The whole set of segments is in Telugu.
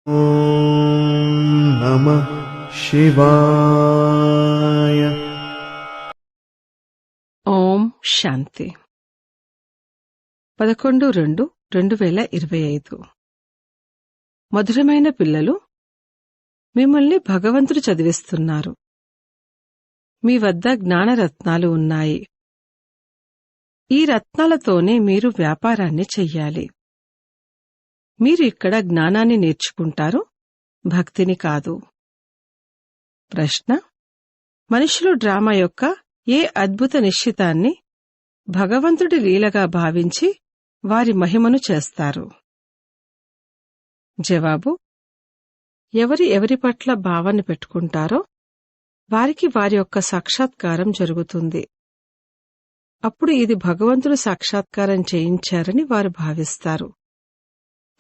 ఓం నమః శివాయ. ఓం శాంతి 11/2/2025. మధురమైన పిల్లలు, మిమ్మల్ని భగవంతుడు చదివిస్తున్నారు. మీ వద్ద జ్ఞానరత్నాలు ఉన్నాయి. ఈ రత్నాలతోనే మీరు వ్యాపారాన్ని చెయ్యాలి. మీరు ఇక్కడ జ్ఞానాన్ని నేర్చుకుంటారు, భక్తిని కాదు. ప్రశ్న: మనుషులు డ్రామా యొక్క ఏ అద్భుత నిశ్చితాన్ని భగవంతుడి లీలగా భావించి వారి మహిమను చేస్తారు? జవాబు: ఎవరి పట్ల భావన పెట్టుకుంటారో వారికి వారి యొక్క సాక్షాత్కారం జరుగుతుంది. అప్పుడు ఇది భగవంతుడు సాక్షాత్కారం చేయించారని వారు భావిస్తారు.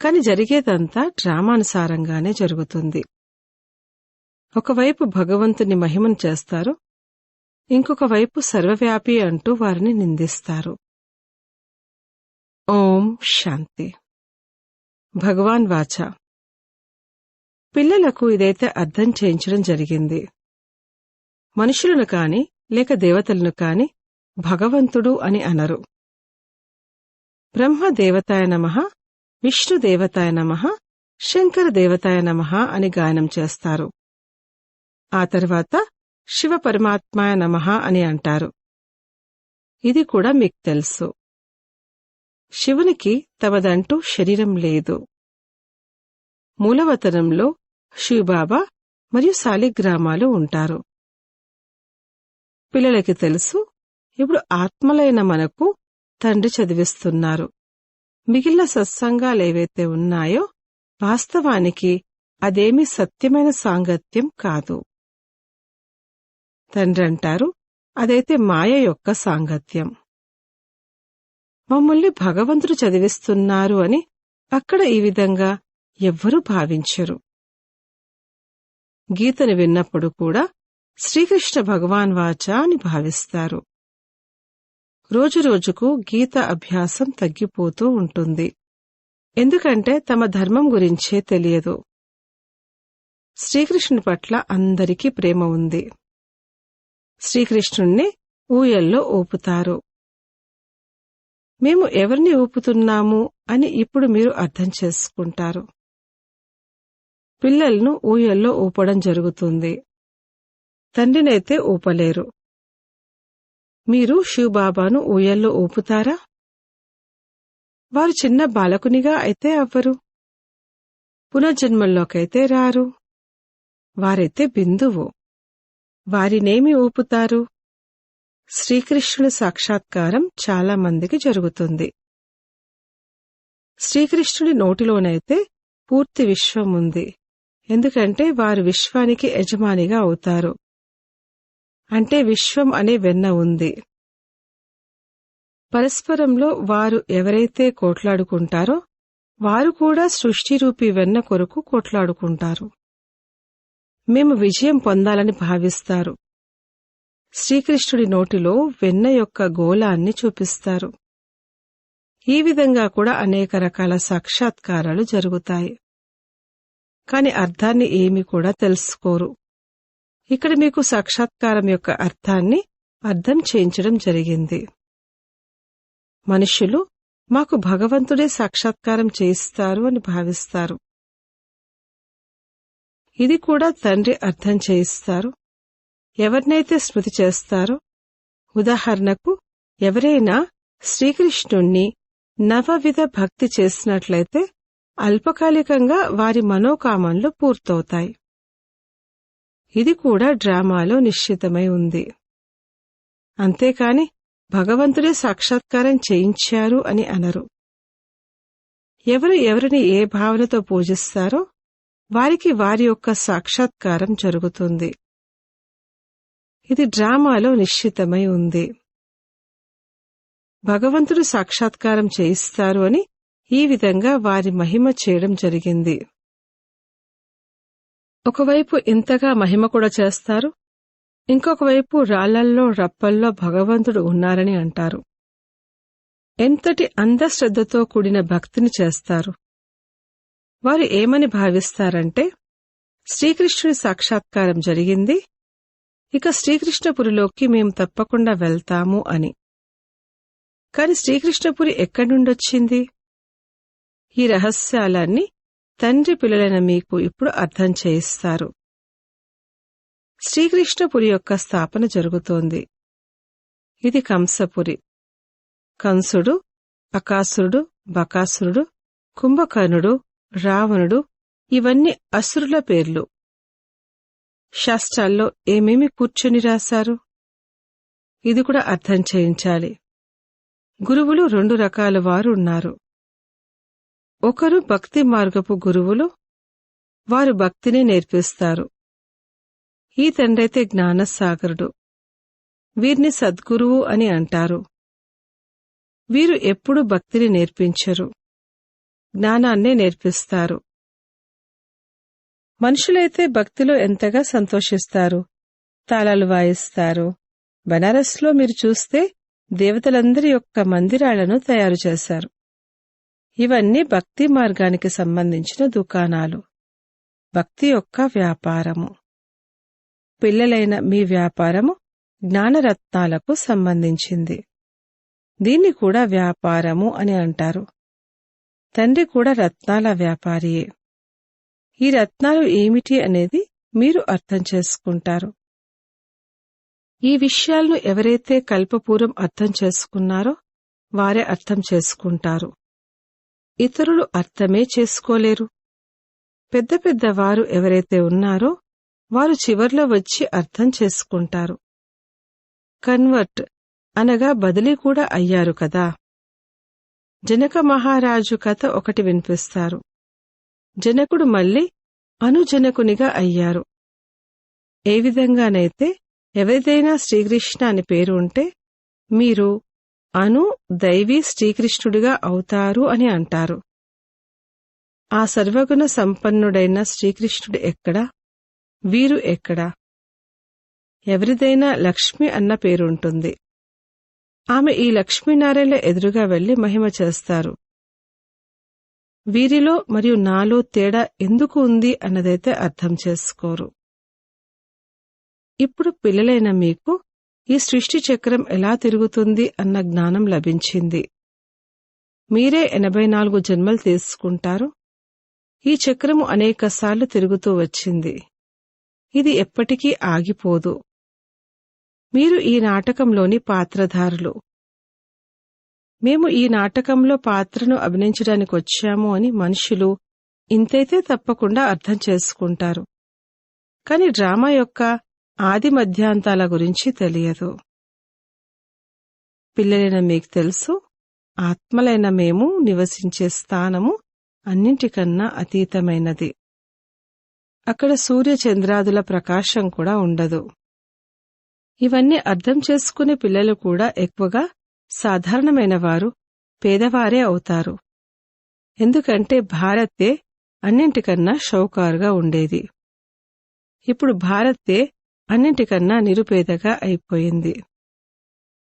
కాని జరిగేదంతా డ్రామానుసారంగానే జరుగుతుంది. ఒకవైపు భగవంతుని మహిమను చేస్తారు, ఇంకొక వైపు సర్వవ్యాపి అంటూ వారిని నిందిస్తారు. ఓం శాంతి. భగవాన్ వాచ: పిల్లలకు ఇదైతే అర్థం చేయించడం జరిగింది. మనుషులను కాని లేక దేవతలను కాని భగవంతుడు అని అనరు. బ్రహ్మ దేవతాయ నమః, విష్ణు దేవతాయ నమః, శంకర దేవతాయ నమః అని గాయనం చేస్తారు. ఆ తర్వాత శివ పరమాత్మాయ నమః అని అంటారు. ఇది కూడా మీకు తెలుసు. శివునికి తమదంటూ శరీరం లేదు. మూలవతనంలో శివబాబా మరియు శాలిగ్రామాలు ఉంటారు. పిల్లలకి తెలుసు, ఇప్పుడు ఆత్మలైన మనకు తండ్రి చదివిస్తున్నారు. మిగిలిన సత్సంగాలేవైతే ఉన్నాయో వాస్తవానికి అదేమీ సత్యమైన సాంగత్యం కాదు. తండ్రంటారు, అదైతే మాయ యొక్క సాంగత్యం. మమ్మల్ని భగవంతుడు చదివిస్తున్నారు అని అక్కడ ఈ విధంగా ఎవ్వరూ భావించరు. గీతను విన్నప్పుడు కూడా శ్రీకృష్ణ భగవాన్ వాచ అని భావిస్తారు. రోజురోజుకు గీత అభ్యాసం తగ్గిపోతూ ఉంటుంది. ఎందుకంటే తమ ధర్మం గురించే తెలియదు. శ్రీకృష్ణుని పట్ల అందరికీ ప్రేమ ఉంది. శ్రీకృష్ణుణ్ణి ఊయల్లో ఊపుతారు. మేము ఎవరిని ఊపుతున్నాము అని ఇప్పుడు మీరు అర్థం చేసుకుంటారు. పిల్లలను ఊయల్లో ఊపడం జరుగుతుంది. తండ్రినైతే ఊపలేరు. మీరు శివబాబాను ఊయల్లో ఊపుతారా? వారు చిన్న బాలకునిగా అయితే అవ్వరు. పునర్జన్మల్లోకైతే రారు. వారైతే బిందువు. వారినేమి ఊపుతారు? శ్రీకృష్ణుని సాక్షాత్కారం చాలా మందికి జరుగుతుంది. శ్రీకృష్ణుడి నోటిలోనైతే పూర్తి విశ్వం ఉంది. ఎందుకంటే వారు విశ్వానికి యజమానిగా అవుతారు. అంటే విశ్వం అనే వెన్న ఉంది. పరస్పరంలో వారు ఎవరైతే కోట్లాడుకుంటారో వారు కూడా సృష్టిరూపీ వెన్న కొరకు కోట్లాడుకుంటారు. మేము విజయం పొందాలని భావిస్తారు. శ్రీకృష్ణుడి నోటిలో వెన్న యొక్క గోళాన్ని చూపిస్తారు. ఈ విధంగా కూడా అనేక రకాల సాక్షాత్కారాలు జరుగుతాయి. కాని అర్థాన్ని ఏమీ కూడా తెలుసుకోరు. ఇక్కడ మీకు సాక్షాత్కారం యొక్క అర్థాన్ని అర్థం చేయించడం జరిగింది. మనుష్యులు మాకు భగవంతుడే సాక్షాత్కారం చేయిస్తారు అని భావిస్తారు. ఇది కూడా తండ్రి అర్థం చేయిస్తారు. ఎవరినైతే స్మృతి చేస్తారో, ఉదాహరణకు ఎవరైనా శ్రీకృష్ణుణ్ణి నవవిధ భక్తి చేసినట్లయితే అల్పకాలికంగా వారి మనోకామనలు పూర్తవుతాయి. ఇది కూడా డ్రామాలో నిశ్చితమై ఉంది. అంతేకాని భగవంతుడే సాక్షాత్కారం చేయించారు అని అనరు. ఎవరిని ఏ భావనతో పూజిస్తారో వారికి వారి యొక్క సాక్షాత్కారం జరుగుతుంది. ఇది డ్రామాలో నిశ్చితమై ఉంది. భగవంతుడు సాక్షాత్కారం చేయిస్తారు అని ఈ విధంగా వారి మహిమ చేయడం జరిగింది. ఒకవైపు ఇంతగా మహిమ కూడా చేస్తారు, ఇంకొక వైపు రాళ్లల్లో రప్పల్లో భగవంతుడు ఉన్నారని అంటారు. ఎంతటి అంధశ్రద్ధతో కూడిన భక్తిని చేస్తారు. వారు ఏమని భావిస్తారంటే, శ్రీకృష్ణుడి సాక్షాత్కారం జరిగింది, ఇక శ్రీకృష్ణపురిలోకి మేం తప్పకుండా వెళ్తాము అని. కాని శ్రీకృష్ణపురి ఎక్కడి నుండొచ్చింది? ఈ రహస్యాలన్నీ తండ్రి పిల్లలైన మీకు ఇప్పుడు అర్థం చేయిస్తారు. శ్రీకృష్ణపురి యొక్క స్థాపన జరుగుతోంది. ఇది కంసపురి. కంసుడు, అకాసురుడు, బకాసురుడు, కుంభకర్ణుడు, రావణుడు ఇవన్నీ అసురుల పేర్లు. శాస్త్రాల్లో ఏమేమి కూర్చొని రాశారు? ఇది కూడా అర్థం చేయించాలి. గురువులు 2 రకాల వారు ఉన్నారు. ఒకరు భక్తి మార్గపు గురువులు, వారు భక్తిని నేర్పిస్తారు. ఈ తండ్రైతే జ్ఞానసాగరుడు. వీరిని సద్గురువు అని అంటారు. వీరు ఎప్పుడూ భక్తిని నేర్పించరు, జ్ఞానాన్నే నేర్పిస్తారు. మనుషులైతే భక్తిలో ఎంతగా సంతోషిస్తారు, తాళాలు వాయిస్తారు. బనారస్లో మీరు చూస్తే దేవతలందరి యొక్క మందిరాలను తయారు చేశారు. ఇవన్నీ భక్తి మార్గానికి సంబంధించిన దుకాణాలు, భక్తి యొక్క వ్యాపారము. పిల్లలైన మీ వ్యాపారము జ్ఞానరత్నాలకు సంబంధించింది. దీన్ని కూడా వ్యాపారము అని అంటారు. తండ్రి కూడా రత్నాల వ్యాపారియే. ఈ రత్నాలు ఏమిటి అనేది మీరు అర్థం చేసుకుంటారు. ఈ విషయాలను ఎవరైతే కల్పపూర్వం అర్థం చేసుకున్నారో వారే అర్థం చేసుకుంటారు. ఇతరులు అర్థమే చేసుకోలేరు. పెద్ద పెద్ద వారు ఎవరైతే ఉన్నారో వారు చివర్లో వచ్చి అర్థం చేసుకుంటారు. కన్వర్ట్ అనగా బదిలీ కూడా అయ్యారు కదా. జనక మహారాజు కథ ఒకటి వినిపిస్తారు. జనకుడు మళ్లీ అనుజనకునిగా అయ్యారు. ఏ విధంగానైతే ఎవరిదైనా శ్రీకృష్ణ అని పేరు ఉంటే మీరు దైవీ శ్రీకృష్ణుడిగా అవుతారు అని అంటారు. ఆ సర్వగుణ సంపన్నుడైన శ్రీకృష్ణుడు ఎక్కడా? వీరు ఎక్కడా? ఎవరిదైనా లక్ష్మి అన్న పేరుంటుంది. ఆమె ఈ లక్ష్మీనారాయణ ఎదురుగా వెళ్లి మహిమ చేస్తారు. వీరిలో మరియు నాలో తేడా ఎందుకు ఉంది అన్నదైతే అర్థం చేసుకోరు. ఇప్పుడు పిల్లలైన మీకు ఈ సృష్టి చక్రం ఎలా తిరుగుతుంది అన్న జ్ఞానం లభించింది. మీరే 84 జన్మలు తీసుకుంటారు. ఈ చక్రము అనేకసార్లు తిరుగుతూ వచ్చింది. ఇది ఎప్పటికీ ఆగిపోదు. మీరు ఈ నాటకంలోని పాత్రధారులు. మేము ఈ నాటకంలో పాత్రను అభినయించడానికొచ్చాము అని మనుషులు ఇంతైతే తప్పకుండా అర్థం చేసుకుంటారు. కాని డ్రామా యొక్క ఆది మధ్యాంతాల గురించి తెలియదు. పిల్లలైన మీకు తెలుసు, ఆత్మలైన మేము నివసించే స్థానము అన్నింటికన్నా అతీతమైనది. అక్కడ సూర్యచంద్రాదుల ప్రకాశం కూడా ఉండదు. ఇవన్నీ అర్థం చేసుకునే పిల్లలు కూడా ఎక్కువగా సాధారణమైన వారు, పేదవారే అవుతారు. ఎందుకంటే భారతే అన్నింటికన్నా షౌకారుగా ఉండేది. ఇప్పుడు భారతే అన్నింటికన్నా నిరుపేదగా అయిపోయింది.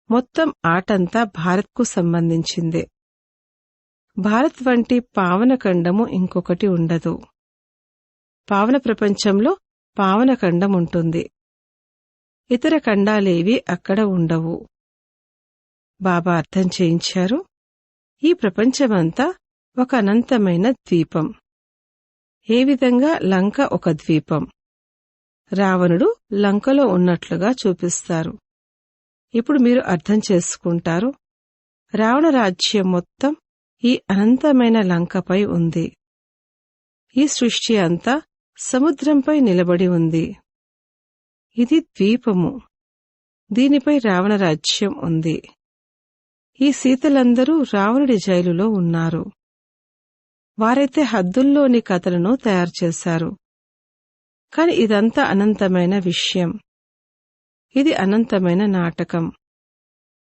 మొత్తం ఆటంతా భారత్కు సంబంధించిందే. భారత్ వంటి పావనఖండము ఇంకొకటి ఉండదు. పావన ప్రపంచంలో పావనఖండం ఉంటుంది. ఇతర ఖండాలేవి అక్కడ ఉండవు. బాబా అర్థం చేయించారు, ఈ ప్రపంచమంతా ఒక అనంతమైన ద్వీపం. ఏ విధంగా లంక ఒక ద్వీపం. రావణుడు లంకలో ఉన్నట్లుగా చూపిస్తారు. ఇప్పుడు మీరు అర్థం చేసుకుంటారు, రావణ రాజ్యం మొత్తం ఈ అనంతమైన లంకపై ఉంది. ఈ సృష్టి అంతా సముద్రంపై నిలబడి ఉంది. ఇది ద్వీపము. దీనిపై రావణ రాజ్యం ఉంది. ఈ సీతలందరూ రావణుడి జైలులో ఉన్నారు. వారైతే హద్దుల్లోని కథలను తయారు చేశారు. కాని ఇదంతా అనంతమైన విషయం. ఇది అనంతమైన నాటకం.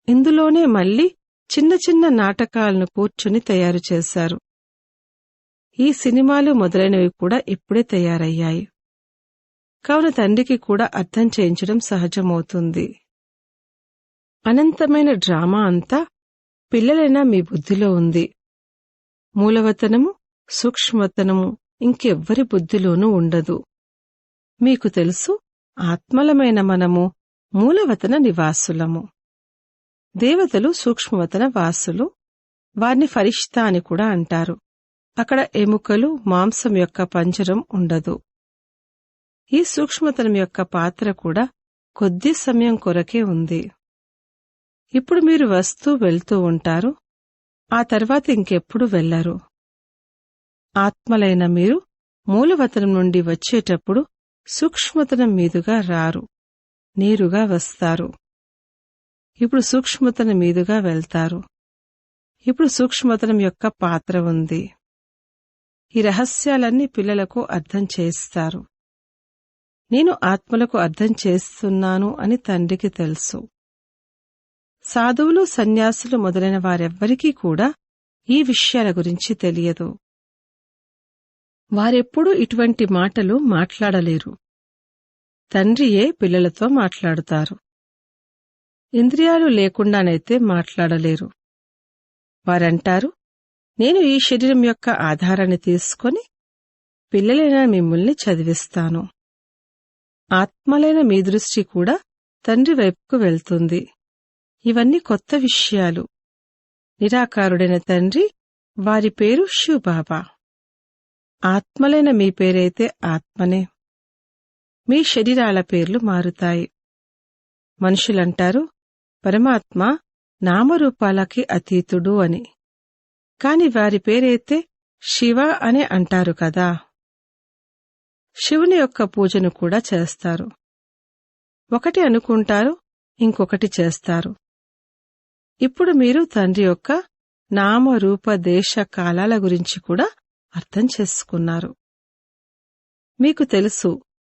ఇందులోనే మళ్లీ చిన్న చిన్న నాటకాలను కూర్చుని తయారు చేశారు. ఈ సినిమాలు మొదలైనవి కూడా ఇప్పుడే తయారయ్యాయి. కావున తండ్రికి కూడా అర్థం చేయించడం సహజమవుతుంది. అనంతమైన డ్రామా అంతా పిల్లలైన మీ బుద్ధిలో ఉంది. మూలవతనము, సూక్ష్మవతనము, ఇంకెవ్వరి బుద్ధిలోనూ ఉండదు. మీకు తెలుసు, ఆత్మలమైన మనము మూలవతన నివాసులము. దేవతలు సూక్ష్మవతన వాసులు. వారిని ఫరిష్తా అని కూడా అంటారు. అక్కడ ఎముకలు, మాంసం యొక్క పంజరం ఉండదు. ఈ సూక్ష్మతనం యొక్క పాత్ర కూడా కొద్ది సమయం కొరకే ఉంది. ఇప్పుడు మీరు వస్తూ వెళ్తూ ఉంటారు, ఆ తర్వాత ఇంకెప్పుడు వెళ్లరు. ఆత్మలైన మీరు మూలవతనం నుండి వచ్చేటప్పుడు సూక్ష్మతనం మీదుగా రారు, నేరుగా వస్తారు. ఇప్పుడు సూక్ష్మతనం మీదుగా వెళ్తారు. ఇప్పుడు సూక్ష్మతనం యొక్క పాత్ర ఉంది. ఈ రహస్యాలన్నీ పిల్లలకు అర్థం చేస్తారు. నేను ఆత్మలకు అర్థం చేస్తున్నాను అని తండ్రికి తెలుసు. సాధువులు, సన్యాసులు మొదలైన వారెవ్వరికీ కూడా ఈ విషయాల గురించి తెలియదు. వారెప్పుడూ ఇటువంటి మాటలు మాట్లాడలేరు. తండ్రియే పిల్లలతో మాట్లాడుతారు. ఇంద్రియాలు లేకుండానైతే మాట్లాడలేరు. వారంటారు, నేను ఈ శరీరం యొక్క ఆధారాన్ని తీసుకొని పిల్లలైన మిమ్మల్ని చదివిస్తాను. ఆత్మలైన మీ దృష్టి కూడా తండ్రి వైపుకు వెళ్తుంది. ఇవన్నీ కొత్త విషయాలు. నిరాకారుడైన తండ్రి, వారి పేరు శివబాబా. ఆత్మలైన మీ పేరైతే ఆత్మనే. మీ శరీరాల పేర్లు మారుతాయి. మనుషులంటారు, పరమాత్మ నామరూపాలకి అతీతుడు అని. కాని వారి పేరైతే శివ అనే అంటారు కదా. శివుని యొక్క పూజను కూడా చేస్తారు. ఒకటి అనుకుంటారు, ఇంకొకటి చేస్తారు. ఇప్పుడు మీరు తండ్రి యొక్క నామరూప దేశ కాలాల గురించి కూడా అర్థం చేసుకున్నారు. మీకు తెలుసు,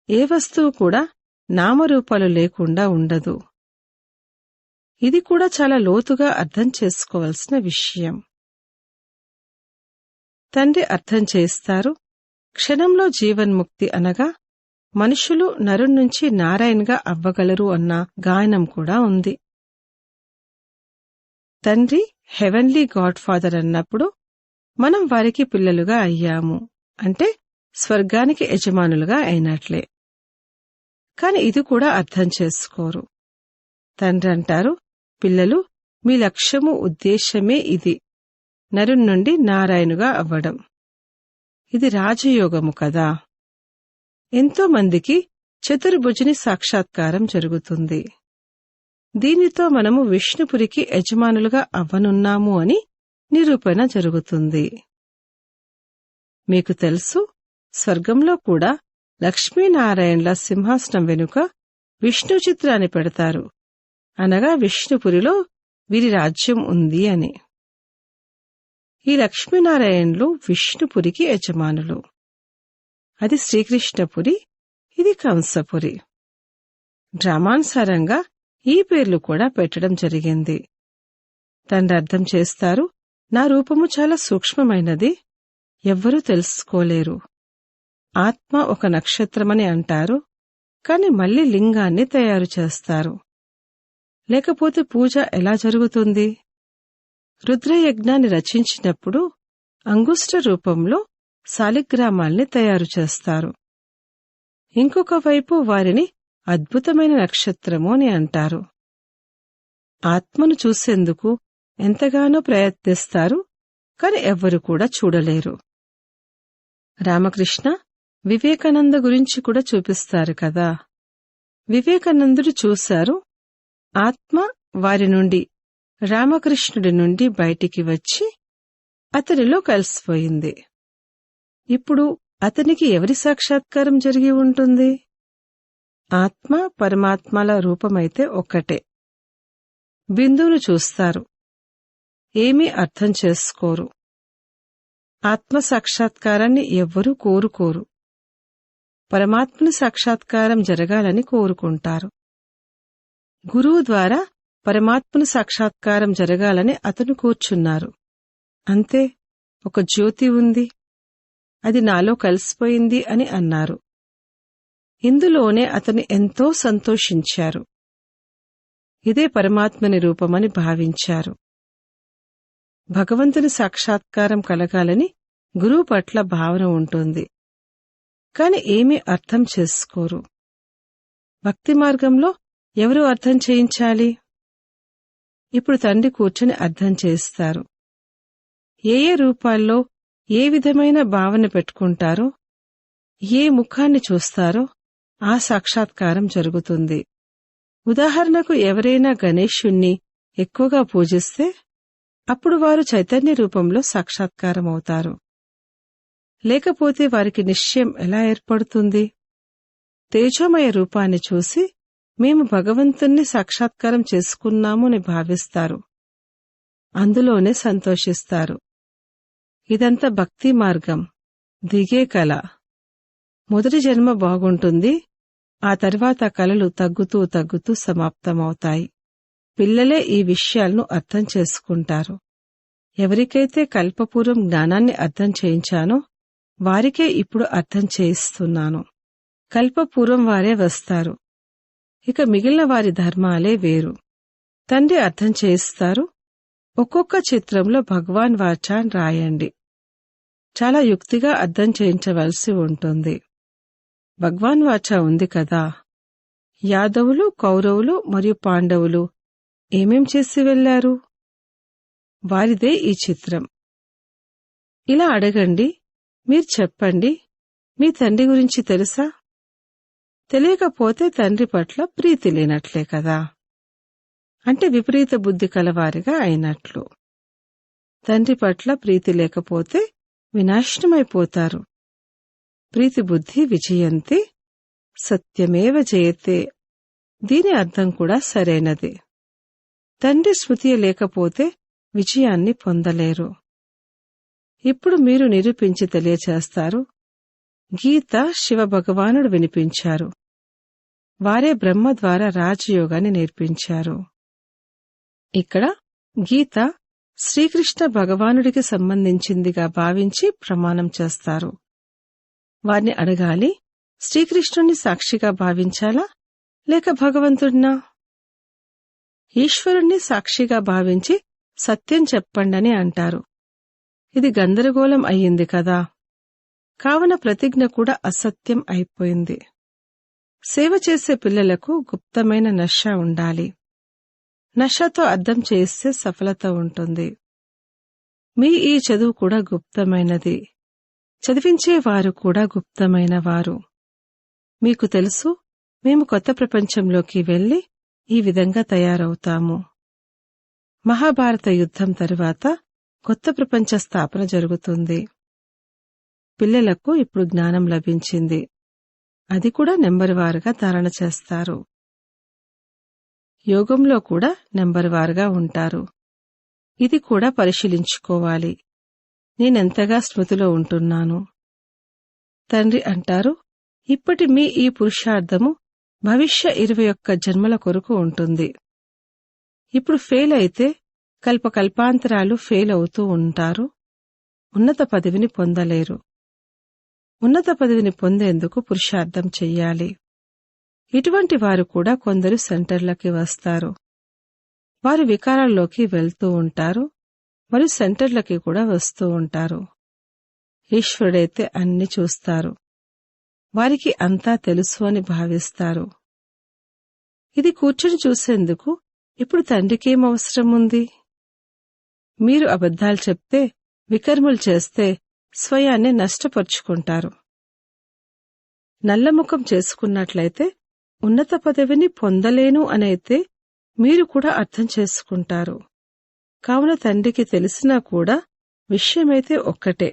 ఏ వస్తువు కూడా నామరూపాలు లేకుండా ఉండదు. ఇది కూడా చాలా లోతుగా అర్థం చేసుకోవలసిన విషయం. తండ్రి అర్థం చేస్తారు, క్షణంలో జీవన్ముక్తి అనగా మనుషులు నరుణ్ణుంచి నారాయణ్గా అవ్వగలరు అన్న గాయనం కూడా ఉంది. తండ్రి హెవెన్లీ గాడ్ ఫాదర్ అన్నప్పుడు మనం వారికి పిల్లలుగా అయ్యాము, అంటే స్వర్గానికి యజమానులుగా అయినట్లే. కాని ఇది కూడా అర్థం చేసుకోరు. తండ్రి అంటారు, పిల్లలు, మీ లక్ష్యము, ఉద్దేశ్యమే ఇది, నరుణ్ణుండి నారాయణుగా అవ్వడం. ఇది రాజయోగము కదా. ఎంతో మందికి చతుర్భుజుని సాక్షాత్కారం జరుగుతుంది. దీనితో మనము విష్ణుపురికి యజమానులుగా అవ్వనున్నాము అని నిరూపణ జరుగుతుంది. మీకు తెలుసు, స్వర్గంలో కూడా లక్ష్మీనారాయణల సింహాసనం వెనుక విష్ణు చిత్రాన్ని పెడతారు, అనగా విష్ణుపురిలో వీరి రాజ్యం ఉంది అని. ఈ లక్ష్మీనారాయణులు విష్ణుపురికి యజమానులు. అది శ్రీకృష్ణపురి, ఇది కంసపురి. డ్రామానుసారంగా ఈ పేర్లు కూడా పెట్టడం జరిగింది. తండ్రి అర్థం చేస్తారు, నా రూపము చాలా సూక్ష్మమైనది, ఎవ్వరూ తెలుసుకోలేరు. ఆత్మ ఒక నక్షత్రమని అంటారు, కాని మళ్లీ లింగాన్ని తయారు చేస్తారు. లేకపోతే పూజ ఎలా జరుగుతుంది? రుద్రయజ్ఞాన్ని రచించినప్పుడు అంగుష్ట రూపంలో శాలిగ్రామాల్ని తయారు చేస్తారు. ఇంకొక వైపు వారిని అద్భుతమైన నక్షత్రము అని అంటారు. ఆత్మను చూసేందుకు ఎంతగానో ప్రయత్నిస్తారు, కాని ఎవ్వరు కూడా చూడలేరు. రామకృష్ణ వివేకానంద గురించి కూడా చూపిస్తారు కదా. వివేకానందుడు చూశారు, ఆత్మ వారి నుండి, రామకృష్ణుడి నుండి బయటికి వచ్చి అతనిలో కలిసిపోయింది. ఇప్పుడు అతనికి ఎవరి సాక్షాత్కారం జరిగి ఉంటుంది? ఆత్మ పరమాత్మల రూపమైతే ఒక్కటే. బిందువును చూస్తారు, ఏమీ అర్థం చేసుకోరు. ఆత్మ సాక్షాత్కారాన్ని ఎవ్వరూ కోరుకోరు. పరమాత్మని సాక్షాత్కారం జరగాలని కోరుకుంటారు. గురువు ద్వారా పరమాత్మని సాక్షాత్కారం జరగాలని అతను కూర్చున్నారు. అంతే, ఒక జ్యోతి ఉంది, అది నాలో కలిసిపోయింది అని అన్నారు. ఇందులోనే అతను ఎంతో సంతోషించారు. ఇదే పరమాత్మని రూపమని భావించారు. భగవంతుని సాక్షాత్కారం కలగాలని గురువు పట్ల భావన ఉంటుంది, కాని ఏమీ అర్థం చేసుకోరు. భక్తి మార్గంలో ఎవరు అర్థం చేయించాలి? ఇప్పుడు తండ్రి కూర్చుని అర్థం చేస్తారు. ఏ ఏ రూపాల్లో ఏ విధమైన భావన పెట్టుకుంటారో, ఏ ముఖాన్ని చూస్తారో ఆ సాక్షాత్కారం జరుగుతుంది. ఉదాహరణకు ఎవరైనా గణేశుణ్ణి ఎక్కువగా పూజిస్తే అప్పుడు వారు చైతన్య రూపంలో సాక్షాత్కారమవుతారు. లేకపోతే వారికి నిశ్చయం ఎలా ఏర్పడుతుంది? తేజోమయ రూపాన్ని చూసి మేము భగవంతుణ్ణి సాక్షాత్కారం చేసుకున్నాము అని భావిస్తారు. అందులోనే సంతోషిస్తారు. ఇదంతా భక్తి మార్గం, దిగే కళ. మొదటి జన్మ బాగుంటుంది, ఆ తర్వాత కళలు తగ్గుతూ తగ్గుతూ సమాప్తమవుతాయి. పిల్లలే ఈ విషయాలను అర్థం చేసుకుంటారు. ఎవరికైతే కల్పపూర్వం జ్ఞానాన్ని అర్థం చేయించానో వారికే ఇప్పుడు అర్థం చేయిస్తున్నాను. కల్పపూర్వం వారే వస్తారు, ఇక మిగిలిన వారి ధర్మాలే వేరు. తండ్రి అర్థం చేయిస్తారు. ఒక్కొక్క చిత్రంలో భగవాన్ వాచాన్ రాయండి. చాలా యుక్తిగా అర్థం చేయించవలసి ఉంటుంది. భగవాన్ వాచా ఉంది కదా. యాదవులు, కౌరవులు మరియు పాండవులు ఏమేం చేసి వెళ్లారు? వారిదే ఈ చిత్రం. ఇలా అడగండి, మీరు చెప్పండి, మీ తండ్రి గురించి తెలుసా? తెలియకపోతే తండ్రి పట్ల ప్రీతి లేనట్లే కదా, అంటే విపరీత బుద్ధి కలవారిగా అయినట్లు. తండ్రి పట్ల ప్రీతి లేకపోతే వినాశనమైపోతారు. ప్రీతి బుద్ధి విజయంతి సత్యమేవ జయతే. దీని అర్థం కూడా సరైనదే. తండ్రి స్మృతి లేకపోతే విజయాన్ని పొందలేరు. ఇప్పుడు మీరు నిరూపించి తెలియచేస్తారు. గీత శివ భగవానుడు వినిపించారు. వారే బ్రహ్మ ద్వారా రాజయోగాన్ని నేర్పించారు. ఇక్కడ గీత శ్రీకృష్ణ భగవానుడికి సంబంధించిందిగా భావించి ప్రమాణం చేస్తారు. వారిని అడగాలి, శ్రీకృష్ణుణ్ణి సాక్షిగా భావించాలా లేక భగవంతుడినా? ఈశ్వరుణ్ణి సాక్షిగా భావించి సత్యం చెప్పండని అంటారు. ఇది గందరగోళం అయ్యింది కదా. కావున ప్రతిజ్ఞ కూడా అసత్యం అయిపోయింది. సేవ చేసే పిల్లలకు గుప్తమైన నష ఉండాలి. నషతో అర్థం చేస్తే సఫలత ఉంటుంది. మీ ఈ చదువు కూడా గుప్తమైనది. చదివించేవారు కూడా గుప్తమైన వారు. మీకు తెలుసు, మేము కొత్త ప్రపంచంలోకి వెళ్లి ఈ విధంగా తయారవుతాము. మహాభారత యుద్ధం తరువాత కొత్త ప్రపంచ స్థాపన జరుగుతుంది. పిల్లలకు ఇప్పుడు జ్ఞానం లభించింది. అది కూడా నెంబర్ వారుగా ధారణ చేస్తారు. యోగంలో కూడా నెంబర్ వారుగా ఉంటారు. ఇది కూడా పరిశీలించుకోవాలి. నేనెంతగా స్మృతిలో ఉంటున్నాను. తండ్రి అంటారు, ఇప్పటి మీ ఈ పురుషార్థము భవిష్య 21 జన్మల కొరకు ఉంటుంది. ఇప్పుడు ఫెయిల్ అయితే కల్పకల్పాంతరాలు ఫెయిల్ అవుతూ ఉంటారు. ఉన్నత పదవిని పొందలేరు. ఉన్నత పదవిని పొందేందుకు పురుషార్థం చెయ్యాలి. ఇటువంటి వారు కూడా కొందరు సెంటర్లకి వస్తారు. వారు వికారాల్లోకి వెళ్తూ ఉంటారు, మరియు సెంటర్లకి కూడా వస్తూ ఉంటారు. ఈశ్వరుడైతే అన్ని చూస్తారు. వారికి అంతా తెలుసు అని భావిస్తారు. ఇది కూర్చుని చూసేందుకు ఇప్పుడు తండ్రికేం అవసరం ఉంది? మీరు అబద్ధాలు చెప్తే, వికర్మలు చేస్తే స్వయాన్ని నష్టపరుచుకుంటారు. నల్లముఖం చేసుకున్నట్లయితే ఉన్నత పదవిని పొందలేను అనైతే మీరు కూడా అర్థం చేసుకుంటారు. కావున తండ్రికి తెలిసినా కూడా విషయమైతే ఒక్కటే.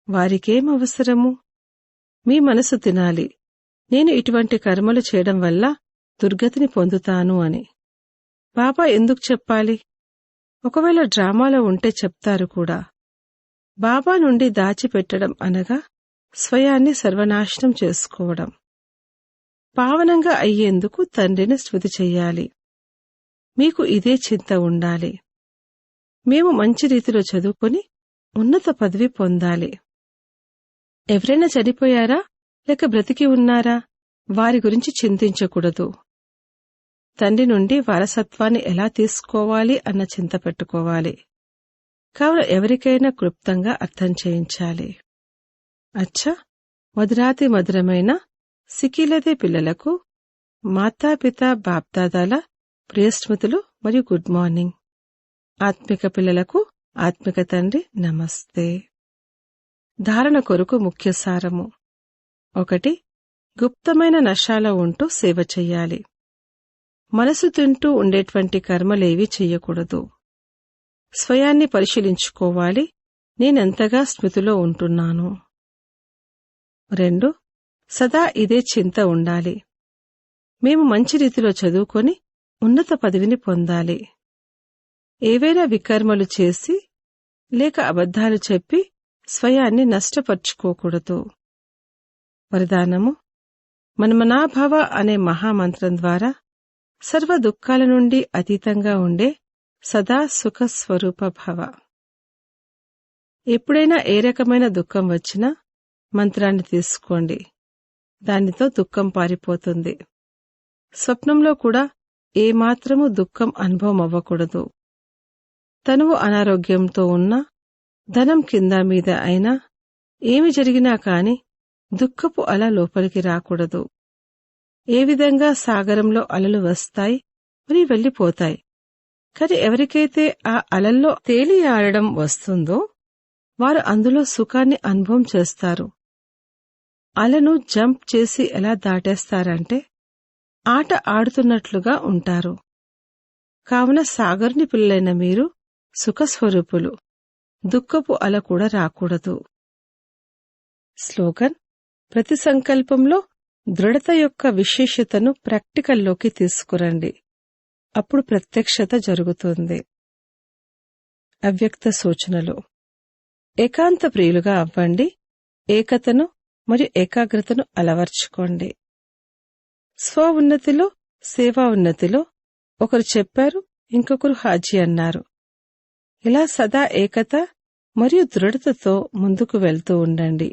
వారికేం అవసరము? మీ మనసు తినాలి, నేను ఇటువంటి కర్మలు చేయడం వల్ల దుర్గతిని పొందుతాను అని. బాబా ఎందుకు చెప్పాలి? ఒకవేళ డ్రామాలో ఉంటే చెప్తారు కూడా. బాబా నుండి దాచిపెట్టడం అనగా స్వయాన్ని సర్వనాశనం చేసుకోవడం. పావనంగా అయ్యేందుకు తండ్రిని స్తుతి చెయ్యాలి. మీకు ఇదే చింత ఉండాలి. మేము మంచి రీతిలో చదువుకొని ఉన్నత పదవి పొందాలి. ఎవరైనా చనిపోయారా లేక బ్రతికి ఉన్నారా వారి గురించి చింతించకూడదు. తండ్రి నుండి వారసత్వాన్ని ఎలా తీసుకోవాలి అన్న చింత పెట్టుకోవాలి. కావున ఎవరికైనా క్లుప్తంగా అర్థం చేయించాలి. అచ్చా, మధురాతి మధురమైన సిక్కిలదే పిల్లలకు మాతాపిత బాప్దాదాల ప్రియస్మృతులు మరియు గుడ్ మార్నింగ్. ఆత్మిక పిల్లలకు ఆత్మిక తండ్రి నమస్తే. ధారణ కొరకు ముఖ్య సారము: 1. గుప్తమైన నశాలో ఉంటూ సేవ చెయ్యాలి. మనసు తింటూ ఉండేటువంటి కర్మలేవీ చెయ్యకూడదు. స్వయాన్ని పరిశీలించుకోవాలి, నేనెంతగా స్మృతిలో ఉంటున్నాను. 2. సదా ఇదే చింత ఉండాలి. మేము మంచి రీతిలో చదువుకొని ఉన్నత పదవిని పొందాలి. ఏవైనా వికర్మలు చేసి లేక అబద్ధాలు చెప్పి స్వయాన్ని నష్టపరుచుకోకూడదు. వరదానము: మన్మనాభవ అనే మహామంత్రం ద్వారా సర్వ దుఃఖాల నుండి అతీతంగా ఉండే సదా సుఖస్వరూప భవ. ఎప్పుడైనా ఏ రకమైన దుఃఖం వచ్చినా మంత్రాన్ని తీసుకోండి, దానితో దుఃఖం పారిపోతుంది. స్వప్నంలో కూడా ఏమాత్రమూ దుఃఖం అనుభవం అవ్వకూడదు. తనువు అనారోగ్యంతో ఉన్నా, ధనం కింద మీద అయినా, ఏమి జరిగినా కాని దుఃఖపు అల లోపలికి రాకూడదు. ఏ విధంగా సాగరంలో అలలు వస్తాయి మరి వెళ్లిపోతాయి, కాని ఎవరికైతే ఆ అలల్లో తేలియాడడం వస్తుందో వారు అందులో సుఖాన్ని అనుభవం చేస్తారు. అలను జంప్ చేసి ఎలా దాటేస్తారంటే ఆట ఆడుతున్నట్లుగా ఉంటారు. కావున సాగర్ని పిల్లలైన మీరు సుఖస్వరూపులు, దుఃఖపు అల కూడా రాకూడదు. స్లోగన్: ప్రతి సంకల్పంలో దృఢత యొక్క విశేషతను ప్రాక్టికల్లోకి తీసుకురండి, అప్పుడు ప్రత్యక్షత జరుగుతుంది. అవ్యక్త సూచనలు: ఏకాంత ప్రియులుగా అవ్వండి, ఏకతను మరియు ఏకాగ్రతను అలవర్చుకోండి. స్వ ఉన్నతిలో, సేవా ఉన్నతిలో ఒకరు చెప్పారు, ఇంకొకరు హాజీ అన్నారు. ఇలా సదా ఏకత మరియు దృఢతతో ముందుకు వెళ్తూ ఉండండి.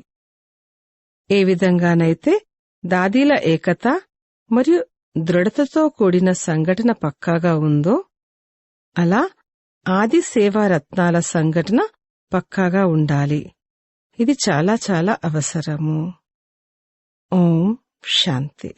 ఏ విధంగానైతే దాదీల ఏకత మరియు దృఢతతో కూడిన సంఘటన పక్కాగా ఉందో, అలా ఆది సేవా రత్నాల సంఘటన పక్కాగా ఉండాలి. ఇది చాలా చాలా అవసరము. ఓం శాంతి.